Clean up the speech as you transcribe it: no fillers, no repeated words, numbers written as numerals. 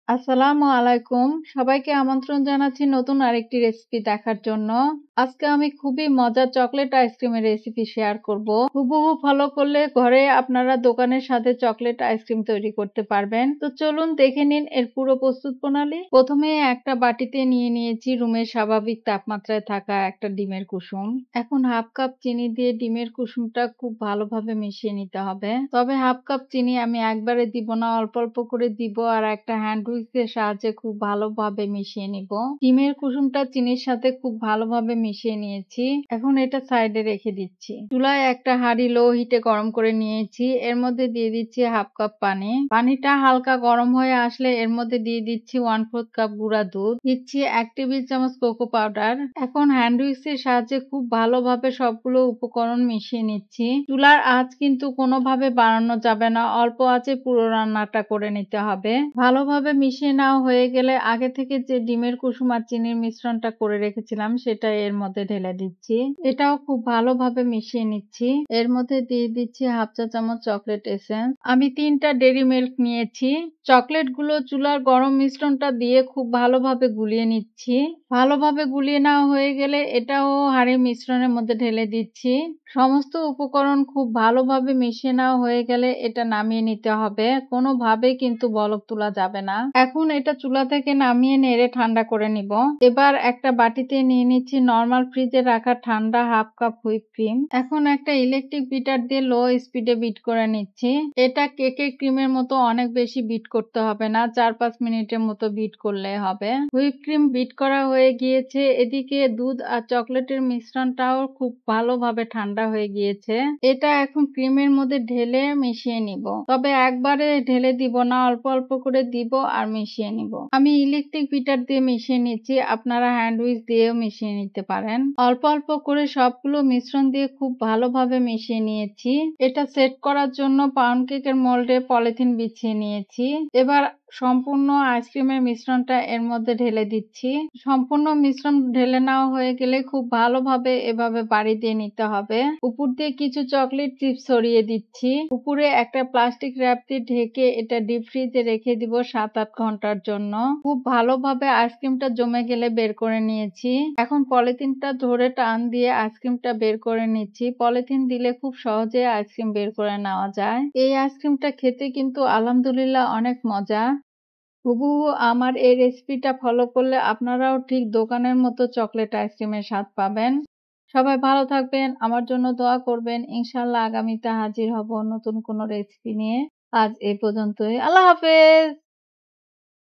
আসসালামু আলাইকুম। সবাইকে আমন্ত্রণ জানাচ্ছি নতুন আরেকটি রেসিপি দেখার জন্য। আজকে আমি খুবই মজার চকলেট আইসক্রিমের রেসিপি শেয়ার করব। হুবহু ফলো করলে ঘরে আপনারা দোকানের সাথে চকলেট আইসক্রিম তৈরি করতে পারবেন। তো চলুন দেখে নিন এর পুরো প্রস্তুত প্রণালী। প্রথমে একটা বাটিতে নিয়ে নিয়েছি রুমের স্বাভাবিক তাপমাত্রায় থাকা একটা ডিমের কুসুম। এখন হাফ কাপ চিনি দিয়ে ডিমের কুসুমটা খুব ভালোভাবে মিশিয়ে নিতে হবে। তবে হাফ কাপ চিনি আমি একবারে দিব না, অল্প অল্প করে দিব আর একটা হ্যান্ড হুইস্কের সাহায্যে খুব ভালোভাবে মিশিয়ে নিব। ডিমের কুসুমটা চিনির সাথে খুব ভালোভাবে মিশিয়ে নিয়েছি। এখন এটা সাইডে রেখে দিচ্ছি। চুলায় একটা হাঁড়ি লো হিটে গরম করে নিয়েছি। এর মধ্যে দিয়ে দিচ্ছি হাফ কাপ পানি। পানিটা হালকা গরম হয়ে আসলে এর মধ্যে দিয়ে দিচ্ছি 1/4 কাপ গুঁড়া দুধ। দিচ্ছি 1 টেবিল চামচ কোকো পাউডার। এখন হ্যান্ড হুইস্কের সাহায্যে খুব ভালোভাবে সবগুলো উপকরণ মিশিয়ে নিচ্ছি। চুলার আঁচ কিন্তু কোনোভাবে বাড়ানো যাবে না, অল্প আঁচে পুরো রান্নাটা করে নিতে হবে। ভালোভাবে মিশিয়ে নেওয়া হয়ে গেলে আগে থেকে যে ডিমের কুসুম আর চিনির মিশ্রণটা করে রেখেছিলাম সেটা এর মধ্যে ঢেলে দিচ্ছি। এটাও খুব ভালোভাবে মিশিয়ে নিচ্ছি। এর মধ্যে দিয়ে দিচ্ছি হাফ চা চামচ চকলেট এসেন্স। আমি 3টা ডেইরি মিল্ক নিয়েছি। চকলেটগুলো চুলার গরম মিশ্রণটা দিয়ে খুব ভালোভাবে গুলিয়ে নিচ্ছি। ভালোভাবে গুলিয়ে নেওয়া হয়ে গেলে এটাও হাঁড়ির মিশ্রণের মধ্যে ঢেলে দিচ্ছি। সমস্ত উপকরণ খুব ভালোভাবে মিশিয়ে নেওয়া হয়ে গেলে এটা নামিয়ে নিতে হবে। কোনোভাবেই কিন্তু বলক তোলা যাবে না। এখন এটা চুলা থেকে নামিয়ে নেড়ে ঠান্ডা করে নিব। এবার একটা বাটিতে নিয়ে নিচ্ছি নরমাল ফ্রিজে রাখা ঠান্ডা হাফ কাপ হুইপ ক্রিম। এখন একটা ইলেকট্রিক বিটার দিয়ে লো স্পিডে বিট করে নিচ্ছি। এটা কেকের ক্রিমের মতো অনেক বেশি বিট করতে হবে না, 4-5 মিনিটের মতো বিট করলে হবে। হুইপ ক্রিম বিট করা হয়ে গিয়েছে। এদিকে দুধ আর চকলেটের মিশ্রণটাও খুব ভালোভাবে ঠান্ডা হয়ে গিয়েছে। এটা এখন ক্রিমের মধ্যে ঢেলে মিশিয়ে নিব। তবে একবারে ঢেলে দিব না, অল্প অল্প করে দিব আর মিশিয়ে নিব। আমি ইলেকট্রিক বিটার দিয়ে মিশিয়ে নিচ্ছি, আপনারা হ্যান্ড হুইস্ক দিয়েও মিশিয়ে নিতে পারেন। অল্প অল্প করে সবগুলো মিশ্রণ দিয়ে খুব ভালোভাবে মিশিয়ে নিয়েছি। এটা সেট করার জন্য পাউন্ড কেকের মোল্ডে পলিথিন বিছিয়ে নিয়েছি। এবার সম্পূর্ণ আইসক্রিমের মিশ্রণটা এর মধ্যে ঢেলে দিচ্ছি। সম্পূর্ণ মিশ্রণ ঢেলে নেওয়া হয়ে গেলে খুব ভালোভাবে এভাবে বাড়ি দিয়ে নিতে হবে। উপর দিয়ে কিছু চকলেট চিপস ছড়িয়ে দিচ্ছি। উপরে একটা প্লাস্টিক র্যাপ দিয়ে ঢেকে এটা ডিপ ফ্রিজে রেখে দিব 7-8 ঘন্টার জন্য। খুব ভালোভাবে আইসক্রিমটা জমে গেলে বের করে নিয়েছি। এখন পলিথিনটা ধরে টান দিয়ে আইসক্রিমটা বের করে নিচ্ছি। পলিথিন দিলে খুব সহজে আইসক্রিম বের করে নেওয়া যায়। এই আইসক্রিমটা খেতে কিন্তু আলহামদুলিল্লাহ অনেক মজা। হুবহু আমার এই রেসিপিটা ফলো করলে আপনারাও ঠিক দোকানের মতো চকলেট আইসক্রিমের স্বাদ পাবেন। সবাই ভালো থাকবেন, আমার জন্য দোয়া করবেন। ইনশাআল্লাহ আগামীতে হাজির হব নতুন কোনো রেসিপি নিয়ে। আজ এই পর্যন্তই। আল্লাহ হাফেজ।